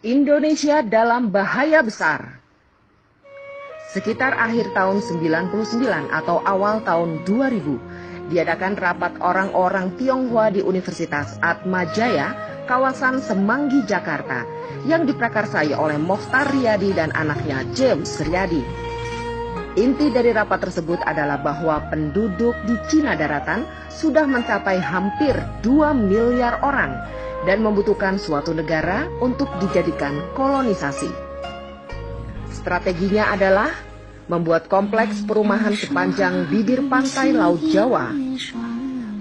Indonesia dalam bahaya besar. Sekitar akhir tahun 99 atau awal tahun 2000, diadakan rapat orang-orang Tionghoa di Universitas Atmajaya, kawasan Semanggi, Jakarta, yang diprakarsai oleh Mokhtar Riyadi dan anaknya James Riyadi. Inti dari rapat tersebut adalah bahwa penduduk di Cina daratan sudah mencapai hampir 2 miliar orang dan membutuhkan suatu negara untuk dijadikan kolonisasi. Strateginya adalah membuat kompleks perumahan sepanjang bibir pantai Laut Jawa.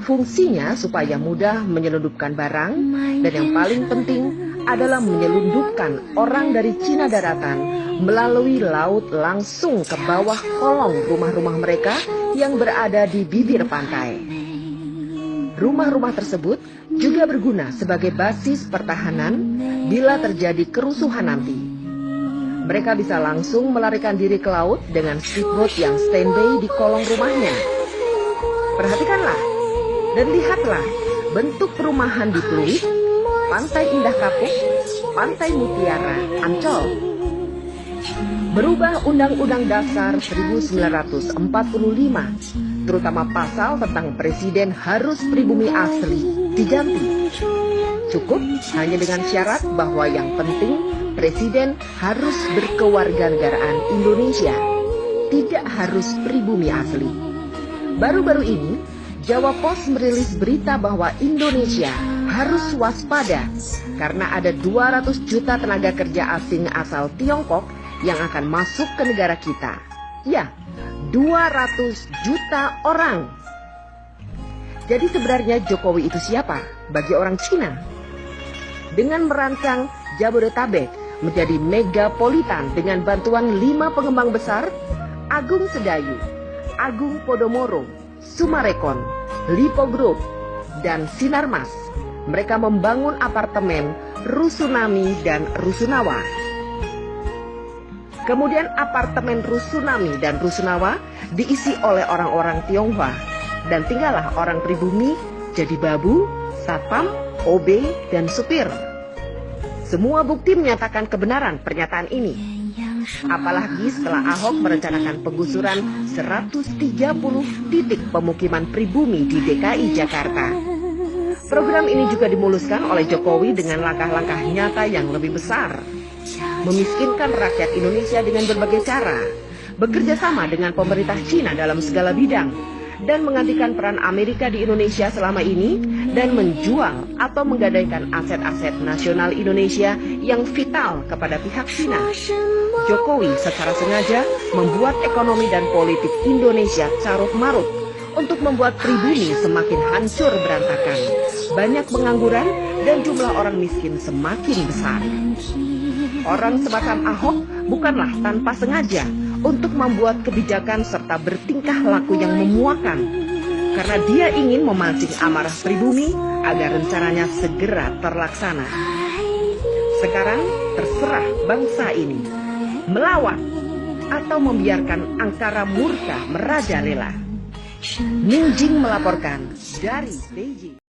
Fungsinya supaya mudah menyelundupkan barang, dan yang paling penting adalah menyelundupkan orang dari Cina daratan melalui laut langsung ke bawah kolong rumah-rumah mereka yang berada di bibir pantai. Rumah-rumah tersebut juga berguna sebagai basis pertahanan bila terjadi kerusuhan nanti. Mereka bisa langsung melarikan diri ke laut dengan speedboat yang standby di kolong rumahnya. Perhatikanlah dan lihatlah bentuk perumahan di Pluit, Pantai Indah Kapuk, Pantai Mutiara, Ancol. Berubah Undang-Undang Dasar 1945, terutama pasal tentang presiden harus pribumi asli, diganti. Cukup hanya dengan syarat bahwa yang penting presiden harus berkewarganegaraan Indonesia, tidak harus pribumi asli. Baru-baru ini, Jawa Pos merilis berita bahwa Indonesia harus waspada karena ada 200 juta tenaga kerja asing asal Tiongkok yang akan masuk ke negara kita. Ya, 200 juta orang. Jadi sebenarnya Jokowi itu siapa bagi orang Cina? Dengan merancang Jabodetabek menjadi megapolitan dengan bantuan 5 pengembang besar, Agung Sedayu, Agung Podomoro, Sumarekon, Lipo Group, dan Sinarmas, mereka membangun apartemen Rusunami dan Rusunawa. Kemudian apartemen Rusunami dan Rusunawa diisi oleh orang-orang Tionghoa, dan tinggallah orang pribumi jadi babu, satpam, OB, dan supir. Semua bukti menyatakan kebenaran pernyataan ini. Apalagi setelah Ahok merencanakan penggusuran 130 titik pemukiman pribumi di DKI Jakarta. Program ini juga dimuluskan oleh Jokowi dengan langkah-langkah nyata yang lebih besar. Memiskinkan rakyat Indonesia dengan berbagai cara, bekerja sama dengan pemerintah Cina dalam segala bidang, dan menggantikan peran Amerika di Indonesia selama ini, dan menjual atau menggadaikan aset-aset nasional Indonesia yang vital kepada pihak Cina. Jokowi secara sengaja membuat ekonomi dan politik Indonesia carut-marut untuk membuat pribumi semakin hancur berantakan, banyak pengangguran, dan jumlah orang miskin semakin besar. Orang semacam Ahok bukanlah tanpa sengaja untuk membuat kebijakan serta bertingkah laku yang memuakan, karena dia ingin memancing amarah pribumi agar rencananya segera terlaksana. Sekarang terserah bangsa ini melawan atau membiarkan angkara murka merajalela. Ning Jing melaporkan dari Beijing.